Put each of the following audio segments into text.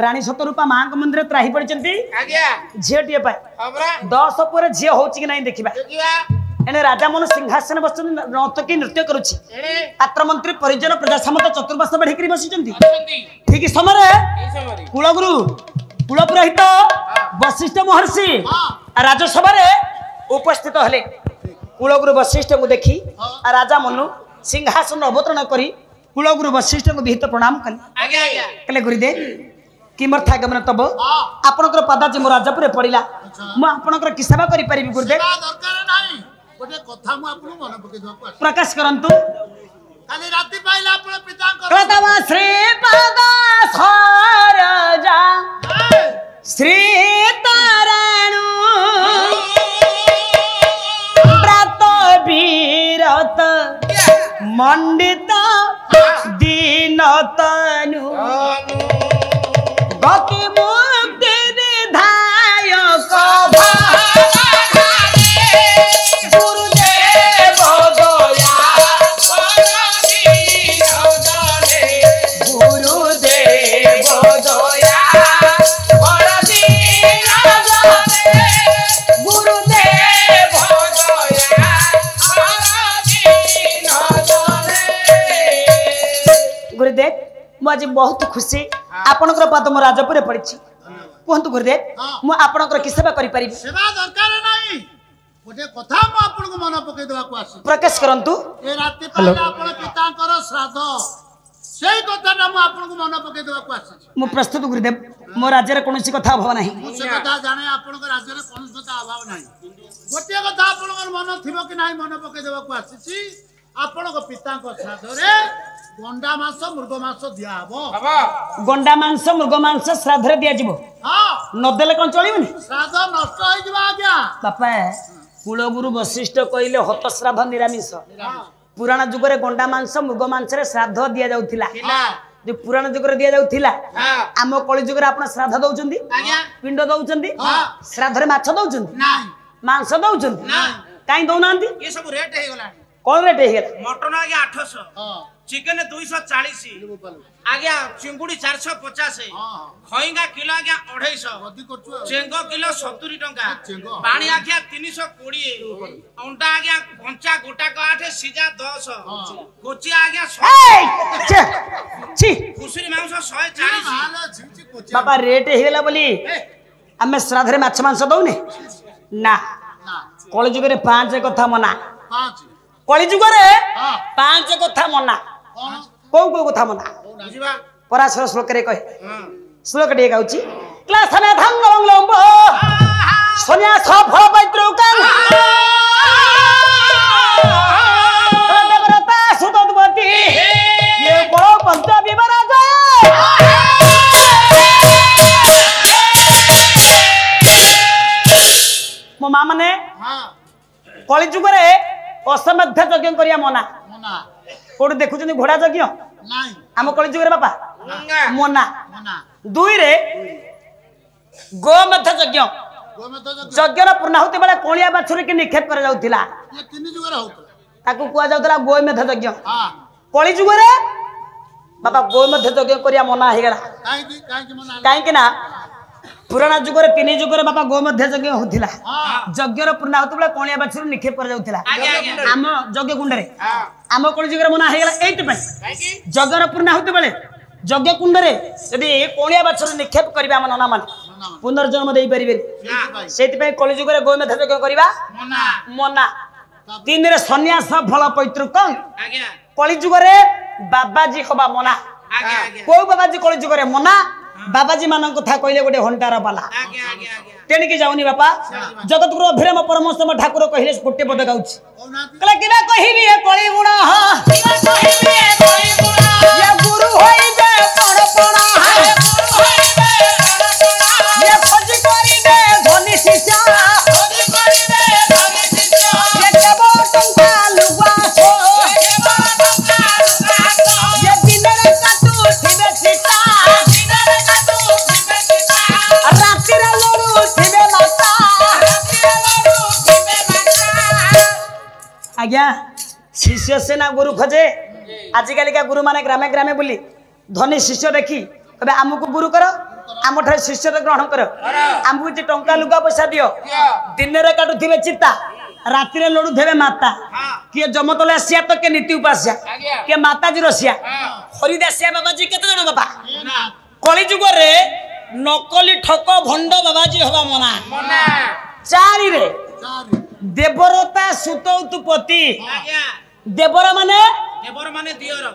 रानी सतरूपा माँ मंदिर त्राही पड़ी झीटीए 10 पर झी हो देखा एने राजा मन सिंहासन बस नर्तकी नृत्य करुच्ची पात्र मंत्री परिजन प्रजा समत चतुर्पाश बढ़ी बसी ठीक समय कुलगुरु कुलपुरोहित वशिष्ठ महर्षि राजसभा उपस्थित हेले कुलगुरु वशिष्ठ को देखी राजा मनु सिंहासन अवतरण करी कुलगुरु वशिष्ठ को विहित प्रणाम कले गुरुदेव किमर्था गमन तब आपनकर पदाजी मो राजापुर पड़िला मु आपनकर कि सेवा करि परिबि गुरुदेव दरकार नाही गोटे कथा मु आपन मन पके दवा प्रकाश करंतु काली राति पाइला आपन पितांकर प्रथम श्री पद सरजा श्री तारणु व्रत वीरत मंडित दीन तनु गति मुक्ति विधायक गुरुदेव दया गुरुदेव दया गुरुदेव गुरुदेव मुझे बहुत खुशी आपनकर पद मो राजपुर पड़ी कहतु गुरुदेव मु आपनकर कि सेवा करि परिबि सेवा दरकार नाही गोटे कथा मु आपन को मन पके दवा को आसी प्रकाश करंतु ए राति पाइला आपन पितांकर श्राद्ध सेही कथाटा मु आपन को मन पके दवा को आसी मु प्रस्तुत गुरुदेव मो राज्य रे कोनोसी कथा अभाव नाही मु से कथा जाने आपन को राज्य रे कोनोसी कथा अभाव नाही गोटे कथा आपन को मन थिबो कि नाही मन पके दवा को आसी आपन को पितांकर श्राद्ध रे गंडा मांस मृग मांस दिया हबो गंडा मांस मृग मांस श्राद्ध रे दिया जिवो हां न देले कोन चलिबनी श्राद्ध नष्ट होई जिबा आज्ञा बापा कुलगुरु वशिष्ठ कहले हत श्राद्ध निरामिष पुराण जुग रे गंडा मांस मृग मांस रे श्राद्ध दिया जाउथिला जो पुराण जुग रे दिया जाउथिला आम कली जुग रे आपण श्राद्ध दउचंदी पिंड दउचंदी श्राद्ध रे माछ दउचंदी नाही मांस दउचंदी काई दउनांदी ये सब रेट हे गला कोन रेट हे गेला मटन आगे 800 चिकन 240 आगे चिंगुड़ी 450 खईंगा किलो आगे 250 चेंगो किलो 70 टंका पानी आगे 320 अंडा आगे कंचा गोटा को 8 सीजा 10 कोची आगे 100 छी कुसुरी मांस 140 बाबा रेट हे गेला बोली हमें श्राद्ध रे माछ मांस दउने ना कली जुग रे 5 कथा मना 5 कली जुग रे 5 कथा मना को कथा मना बुझिबा पराशर श्लोक रे कहे श्लोक टे गाउची क्लासने धंगं लंब सन्यास फल पैतृकं देवता सुतवती ये को पंच विवराज मो मां माने हां कली जुग रे असमध्य यज्ञ करिया मना मना कोड देखुछनी घोड़ा यज्ञ नाही आम कली जुग रे बापा मना मना दुई रे गोमध्य यज्ञ गोमत यज्ञर पूर्णाहुति बेले कोलिया बाछुरी के निक्षेप कर जाउथिला ये तीन जुग रे होत ताकू कुआ जाउतला गोमध्य यज्ञ हां कली जुग रे बाबा गोमध्य यज्ञ करिया मना हे गेला काई की मना काई कि ना पुराना जुग रे तीन जुग रे बाबा गोमध्य यज्ञ होथिला यज्ञर पूर्णाहुति बेले कोलिया बाछुरी निक्षेप कर जाउथिला आम यज्ञ कुंड रे आम कली जुग रे मना हे गेला एइट पई यज्ञर पूर्णाहुति बेले यज्ञ कुंड रे यदि कोलिया बाछुरी निक्षेप करबा हम नना मान पुनर्जन्म देई परिबे सेति पई कली जुग रे गोमध्य यज्ञ करबा मना मना तीन रे सन्यास फल पैतृकं आज्ञा कली जुग रे बाबाजी हबा मना आज्ञा को बाबाजी कली जुग रे मना बाबाजी मान कथा कहले गोटे हंटार बाला आज्ञा आज्ञा तेणिकी जाऊनी बापा जगत गुरु अभिराम परमोत्तम ठाकुर कहले गोटे पद गाउछि कोनाती कहले किबा कहिबी ए कली गुण किबा कहिबी ए कली गुण ये गुरु होइबे पड़पड़ा ये खोज करिबे धनी शिष्य खोज करिबे धनी शिष्य ये केवल टंका लुगा सो ये दिनरे काटू थिबे सीता दिनरे काटू थिबे सीता राति रे लडू थिबे माता राति रे लडू थिबे माता आज्ञा शिष्य सेना गुरु खोजे आजिकल का गुरु माने ग्रामे ग्रामे बुली धनी शिष्य देखी कबे आमुको गुरु करो आम ठारे शिष्यता ग्रहण कर आमको जे टंका लुगा पैसा दियो दिन रे काटुथिबे चिता राति रे लडुथिबे माता किए जमतले आसिया तो के नीति उपास्या के माताजी रसिया हरिदासिया बाबाजी केते जण बाबा कली जुग रे नकली ठक भंड बाबाजी हवा मना चारि रे देवरता सुतौतुपति देवर माने दियर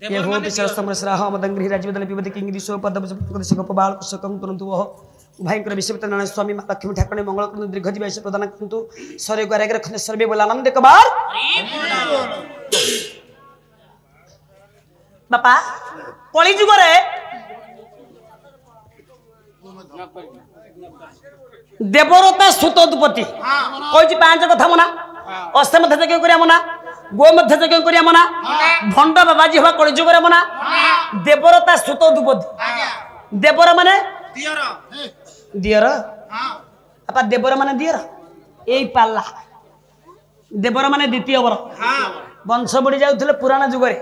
ये हो विचार समरसरा हम दंग्री राज्यबदल पिबति किंग दिसो पदब सिंह बाल सकम तुरंत वो भाईकर विश्वविद्यालय नारायण स्वामी माता लक्ष्मी ठाकुर मंगल करु दीर्घ जीवायुष प्रदान करतु सरे गरे रखने सर्वे बोला आनंद कबार बापा कली जुग रे देवरता सुतोदपति कहि पांच कथा मना अष्ट मध्य यज्ञ करिया मना गो मध्य यज्ञ करिया मना भंड बाबाजी हवा कली जुग रे मना देवरता सुतोदपति देवर माने दियर आपा देवर माने दियर एई पाल्ला देवर माने द्वितीय वर वंश बढ़ी जाउथले पुराना जुग रे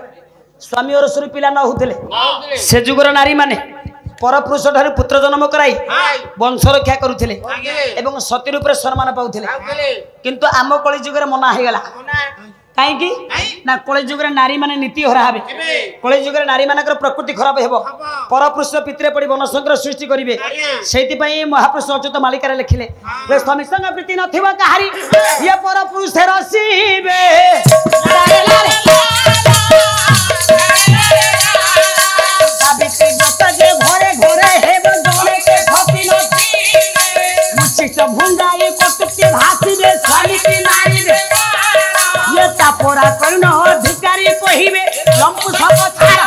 स्वामी और सुरी पिला न होउथले से जुगर नारी माने परपुरुष ठारे पुत्र जन्म कराई वंश रक्षा करुथिले एवं सती रूप सम्मान पाउथिले किंतु आम कली जुगर मना हे गला काई की ना कली जुगर नारी माने नीति हरा हबे कली जुगर नारी मानकर प्रकृति खराब हेबो परपुरुष पितरे पड़ी वनसंग्र सृष्टि करिवे सेति पई महापुरुष अच्युत मालिकारे लिखिले स्वामी संग प्रीति नथिबा कहारी ये परपुरुष रसीबे साबित्री बसजे घरे घरे हेबो जने के भक्ति नथी मुचित भुंगाई कटुति भासीबे स्वामी की नारी रे ये तापोरा कर्ण अधिकारी कहिबे लंपु सब छाड़ा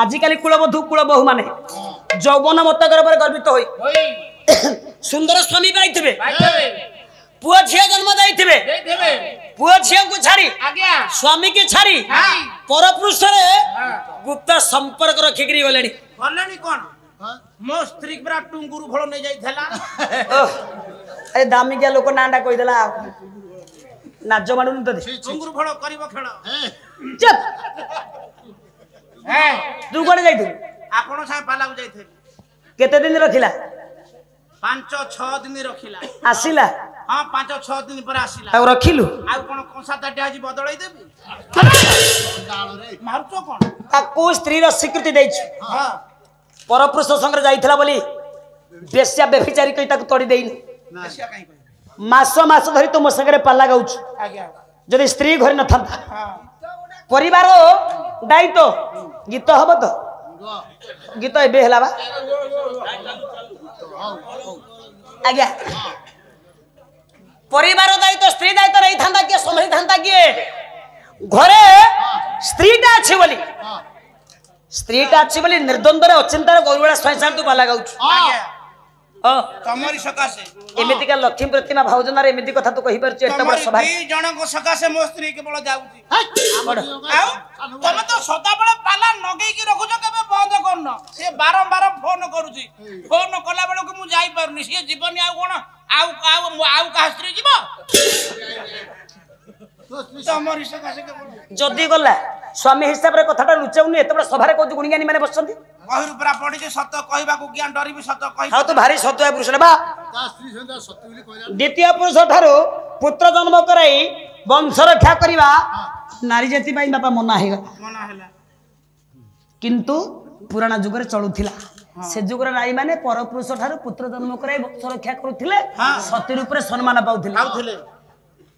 आजिकाली कुलबधु कुलबहू माने यौवन मतगर पर गर्वित होई सुंदर स्वामी पाइथिबे पुआ झिया जन्म दैथिबे पुआ झिया को छाड़ी स्वामी के छाड़ी परपुरुष रे गुप्त संपर्क रखिकरी गलेनी कोन मो स्त्री बरा टुंगुरु भलो नै जाइथला अरे दामी के लोक नांडा कहि देला नाज माडुन त टुंगुरु भलो करिवो खेळ चुप तू कोन जाइथु आपण सा पाला जाइथे केते दिन रखिला 5-6 दिन रखिला आसिला हां 5-6 दिन पर आसिला आ रखिलु आ कोन कोसा ताटे आज बदलै देबी डाल रे मारचो कोन ताको स्त्री रो स्वीकृति दैछु हां परपुरुष संग जाइथला बोली बेस्या बेफिचारी कहि ताको तोड़ी देइन बेस्या काई मास मास धरि तुम संगरे पाला गाउछु आज्ञा जदि स्त्री घर न थांता हां परिवार दायित्व गीत हबो तो गीत एबे हला बा आज्ञा परिवार दायित्व स्त्री दायित्व रही थांता के संभाली थांता के घरे स्त्रीटा अछि बोली स्त्रीटा अछि बोली निर्द्वंद रे अचिंता रे गौरवळा स्वयं तू बाला गाउछु आज्ञा तमरी सकासे एमिति का लक्ष्मी प्रतिमा भाउजनार एमिति कथा तू कहि परछ एटा बड़ सभा 2 जण को सकासे मो स्त्री केवल जाउची तमे तो सदा बळे पाला नगेई की रखुछ केबे बंद करन से बारंबार फोन करूची फोन कला बेले को मु जाई परनी से जीवन आउ कोन आउ का स्त्री जीव तमरी सकासे केवल जदी गला स्वामी हिसाब रे कथाटा लुचाउनी एतबे सभा रे कोजु गुणगानी माने बसछंती कहिरु परा पडी जे सत्य कहबा को ज्ञान डरिबी सत्य कहि हां तो भारी सत्य पुरुष रे बा स्त्री संदा सत्य बोली कहला द्वितीय पुरुष ठारो पुत्र जन्म कराई वंश रक्षा करिवा नारी जाति पई बापा मना हेला किंतु पुराना जुग रे चलुथिला से जुग रे नारी माने परपुरुष ठारो पुत्र जन्म कराई वंश रक्षा करूथिले सती रूप रे सम्मान पाउथिले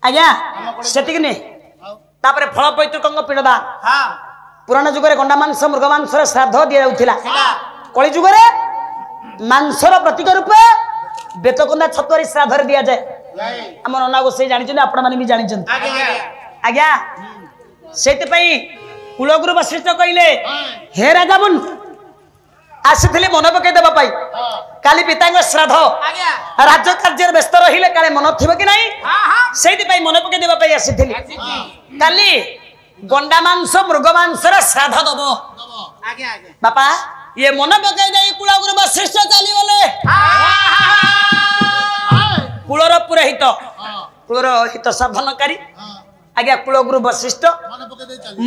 आज्ञा सेतिक ने तापरे फल पैतृकंग पिंडदा हां पुराना जुग रे गंडा मांस मृग मांस रे श्राद्ध दिया जाउथिला कली जुग रे मांस रो प्रतीक रूप बेतकंदा छतरी श्राद्ध रे दिया जाय हमर अना गोसे जानि छन आपण माने भी जानि छन आज्ञा सेति पई कुलगुरु वशिष्ठ कइले हे राजा बन आसिथिले मन पके देबा पाई काली पितांग श्राद्ध आज्ञा राज्य कार्य व्यस्त रहिले काले मन थिबो कि नाही हां हां सेति पई मन पके देबा पाई आसिथिले काली गंडा मांस मृग मांस रे श्राद्ध दबो आज्ञा आज्ञा बापा ये मन पके देई कुलगुरु वशिष्ठ चली गले कुलर पुरोहित कुलर हित साधनकारी आज्ञा कुलगुरु वशिष्ठ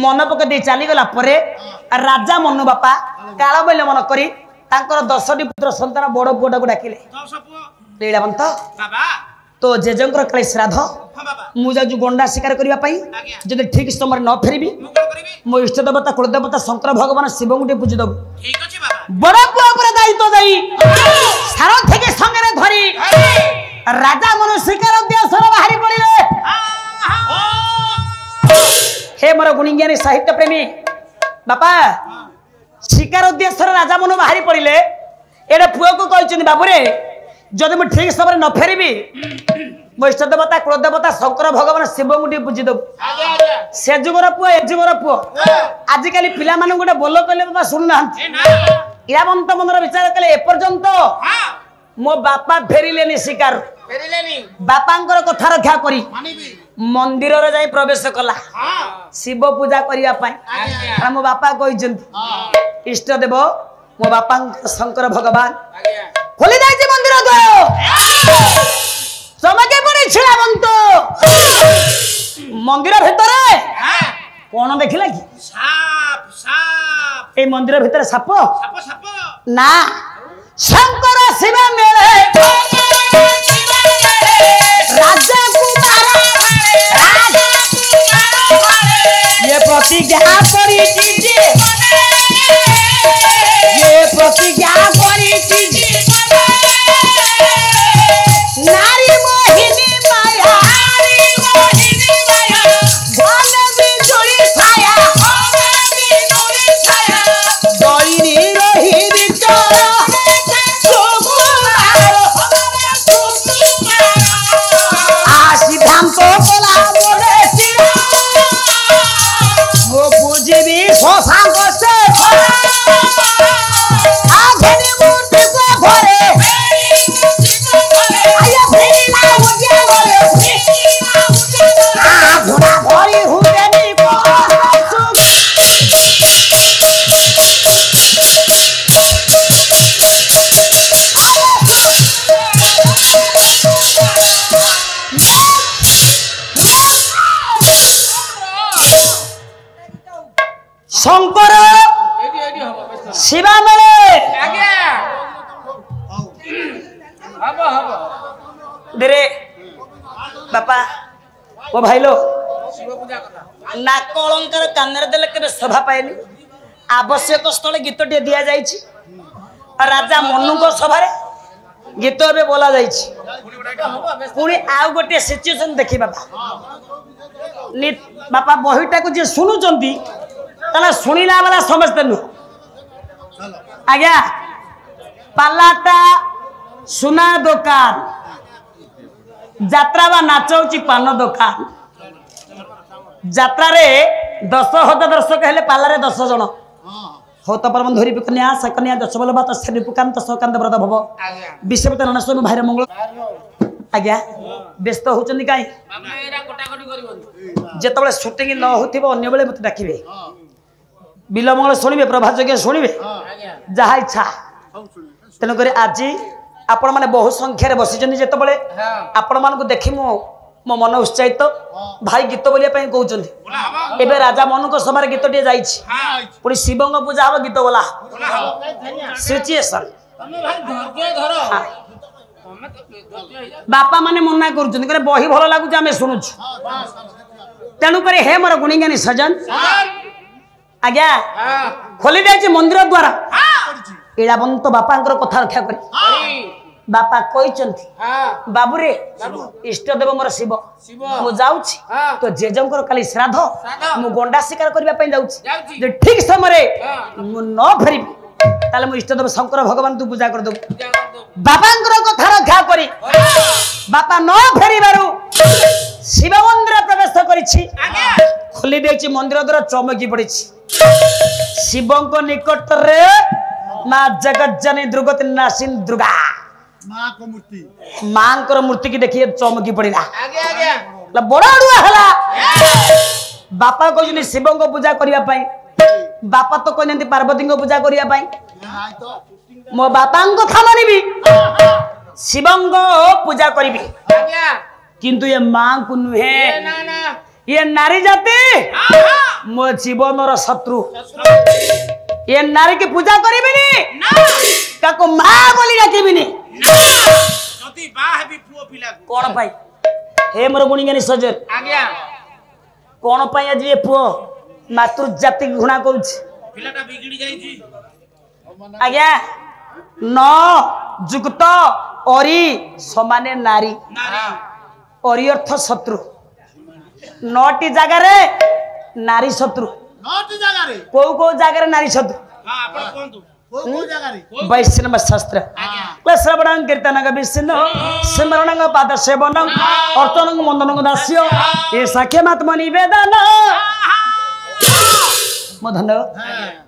मन पके दे चली गला परे राजा मनु बापा काल बैल मन करी तांकर 10टी पुत्र संतान बड़ पुओटा को डाकिले लीलावंत बाबा तो जेजंकर काली श्राद्ध हां बाबा मु जाजु गंडा शिकार करिया पई जदि ठीक समय न फेरिबी मो इष्ट देवता कुल देवता शंकर भगवान शिव गुटे पूजी दब ठीक अछि बाबा बड़ पुओ पर दायित्व देई सारथी के संगे धरी राजा मनु शिकार उद्देश्य बाहरी पड़िले हे मोर गुणिज्ञानी साहित्य प्रेमी बापा शिकार उद्देश्य राजा मनु बाहरी पड़िले एडे पुओ को कहछन बाबू रे जदि मैं ठीक समय न फेरिबी मो इष्ट देवता कुल देवता शंकर भगवान शिव गुटे पूजी दब से जुगर पुओ ए जुगर पुओ आजिकल पिला मान गोटे बोल कहले बाबा सुन ना इरावंत मनर विचार कले एपर्यंत मो बापा फेरिलेनी शिकार बापांकर कथा रक्षा करी मंदिर रे जाई प्रवेश कला शिव पूजा करिया पाई मो बापा कहिसंती इष्ट देव मो बापा शंकर भगवान खोली जाई मंदिर द्वार चमके पड़ी छिलावंत मंदिर भितर कौन देखिला कि साप साप ए मंदिर भितर साप साप साप ना शंकर शिव मेले राजा ये प्रतिज्ञा करी ये प्रतिज्ञा करी नारी मोहिनी माया धन बिजुली छाया दईनी रही विचार सिद्धांत बोला बोले वो बुझी शशांक से आधुनिक मूर्ति को घरे आया भेला मुझे घरे घोड़ा भरी हुए नी को शंकर शिवा मेले देरे बापा ओ भाई लो नाक अलंकार कानर देले केबे शोभा पाएनी आवश्यक स्थले गीत टे दिया जाइछि राजा मनु को सभा रे गीत बे बोला जाइछि पुणी आउ गोटे सिचुएशन देखि बापा बहिटा को जे सुनु चंदी ताला सुनिला वाला समझते नु आज्ञा पालाटा सुना दुकान जात्रा बा नाचौची पान दुकान जात्रा रे 10,000 दर्शक हेले पाला रे 10 जण हो तो परम धरी कन्या सकन्या दशबल बात श्री पुकांत सकांत व्रत भव विश्वपित ननस्वामी भाईर मंगल आज्ञा व्यस्त होचंदी काई बाबा एरा कोटाकोटी करिवनी जेतबले शूटिंग न होथिबो अन्य बेले मते डाकिबे बिलमंगल शुणवे प्रभात यज्ञ शुणवे जहा इच्छा तेणुक आज आपण मैंने बहु संख्यार बसी जिते आपण मान देखी मो मन उत्साहित भाई गीत बोलिया कहते एवं राजा मनु सभार गीत टे जाइए शिव पूजा हम गीत बोला सिचुएशन बापा माने मना कर बही भल लगुच आम शुणुचु तेणुक हे मोर गुणिज्ञानी सजन आज्ञा खोली जाइए मंदिर द्वारा इलावंत बापा कथा रक्षा कर बापा कहते बाबू रे इष्ट देव मोर शिव मु जाऊँ तो जेजंकर काली श्राद्ध मु गंडा शिकार करने जाऊँ ठीक समय न फेरबी ताले मु इष्ट देव शंकर भगवान तू पूजा कर बापा कथा रक्षा करी बापा न फेरबारू शिव मंदिर प्रवेश कर खोली देछि मंदिर द्वारा चमकी पड़ी शिवंक निकट रे माँ जगज्जनी दुर्गति नासिन दुर्गा माँ मूर्ति की देखिए चमकी पड़ा बड़ अड़ुआ है बापा कहते शिव को पूजा करने बापा तो कहते पार्वती को पूजा करने मो बापा कथा मानवी शिव पूजा करी किंतु ये माँ को नुहे ये नारी जाति मो जीवन शत्रु ये नारी की पूजा करिबिनी काको मां बोली डाकिबिनी जदी बाह भी पुओ पिला कोन पाई हे मोर गुणीगानी सजर आज्ञा कोन पाई आज ये पुओ मातृ जाति घृणा करूछि पिलाटा बिगड़ी जाई छी आज्ञा न जुक्त अरी समाने नारी अरी अर्थ शत्रु 9टी जगह रे नारी शत्रु 9टी जगह रे को जगह रे नारी शत्रु हां आपण कोंतु को जगह रे वैष्णव शास्त्र श्रवणं कीर्तनं विष्णु स्मरणं पाद सेवनं अर्चनं मंदनं दास्य ये साख्य मात्म निवेदन मधन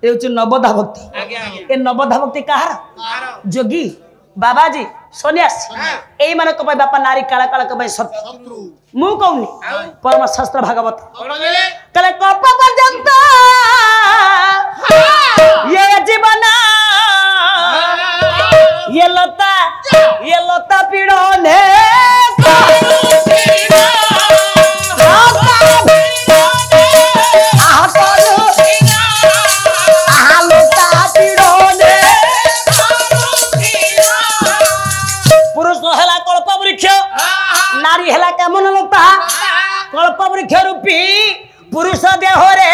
ये नवधा भक्ति ये नवधा भक्ति कहार जोगी बाबाजी सन्यास एई मानक पय बापा नारी काला काला कबय शत्रु मु कहूनी परम शास्त्र भागवत कले कप पर्यंत ये जीवन ये लता पीड़ने नारी हेला केमन लता कल्प वृक्ष रूपी पुरुष देहरे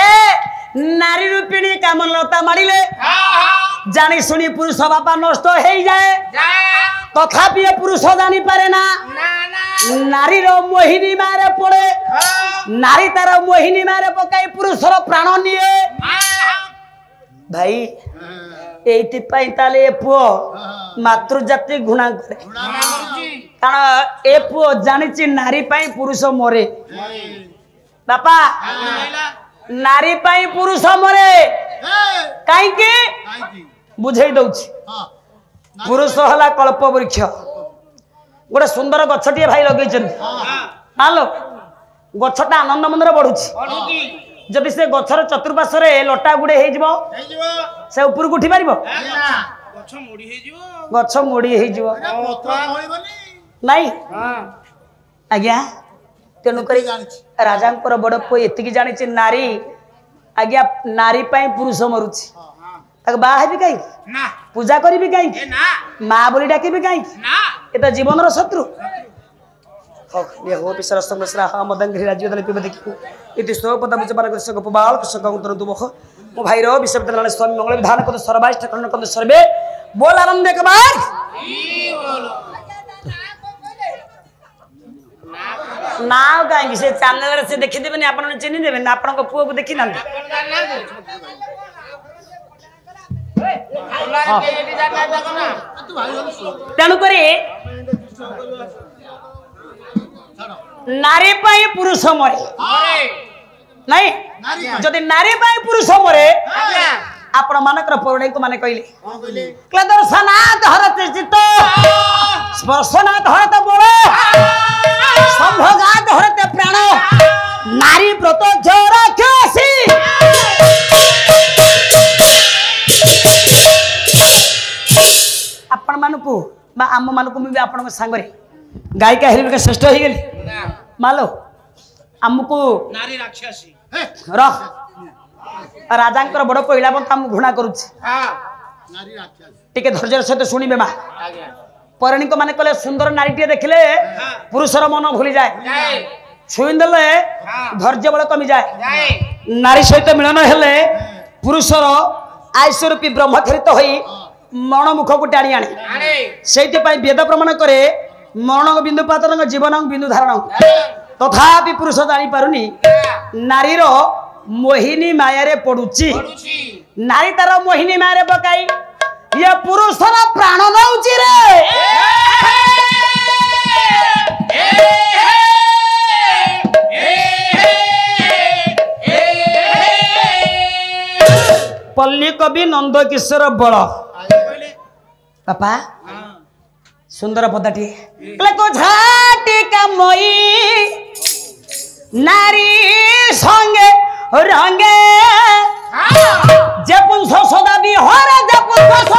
नारी रूपिणी केमन लता मारिले जानी सुनी पुरुष बापा नष्ट हो जाए तथापि पुरुष जानी पारे ना नारी रो मोहिनी मारे पड़े नारी तार मोहिनी मारे पकाई पुरुष रो प्राण निये भाई एइति पई ताले पुओ मातृजाति गुणा करे कारण ए पुओ जानिछि नारी पाई पुरुष मरे बापा नारी पाई पुरुष मरे काई के बुझेई दउछि पुरुष हला कल्प वृक्ष गोटे सुंदर गछटिए भाई लगेछन हालो गछटा आनंद मंदर बढ़ुछि जदि से गछर चतुर्पार्श्वे लटा गुडे हे जिवो से ऊपर उठी पारिबो गछ मोड़ी हे जिवो नहीं आज्ञा तेणु करी राजा बड़ पु एति जानी नारी आज्ञा नारी पाई पुरुष मरुछि बाहा भी कहीं पूजा करी भी कहीं माँ बोली डाकी भी कहीं ये तो जीवन शत्रु हो पिसर संगसरा मदंगरी राज्य दल पिबे देखु इति स्वपद विचार कृषक गोपाल कृषक उतर दुबख मो भाई रो विश्वविद्यालय स्वामी मंगल विधान कद सर्वाष्ट खंड कद सर्वे बोल आनंद एक बार नाव कहीं से चैनल से देखि देबे आपन चिन्हि देबे ना आपन को पुओ को देखि ना तेणु करी नारी पाई पुरुष मरे नहीं जदि नारी पाई पुरुष मरे आपण मानकर पौराणिक माने कहले क्लदर्शनाथ हरत चित्त स्पर्शनाथ हरत बल संभोगात हरत प्राण नारी व्रत राक्षसी आपण मानकु बा आम मानकु भी आपण सांगरे गायिका हेलिका श्रेष्ठ हो गली मालो आमको नारी राक्षसी रह राजा बड़ पहिला बंत आम घृणा करुछि टिके धैर्य सहित शुणिबे मा पौराणिक माने कहले सुंदर नारीटे देखले पुरुषर मन भूली जाए छुई देले धैर्य बल कमी जाए नारी सहित मिलन हेले पुरुषर आयुष रूपी ब्रह्मचरित होई मरण मुख को टाणी आने से वेद प्रमाण करे मरण बिंदु पातन जीवन बिंदु धारण तथापि पुरुष जानी पारुनी नारीर मोहिनी माया पड़ुची नारी तार मोहिनी माया पकाई ये पुरुषर प्राण नौची रे पल्ली कवि नंद किशोर बड़ पापा सुंदर पदाटी मई नारी संगे रंगे जे पुरुष सदा विहर जे पुरुष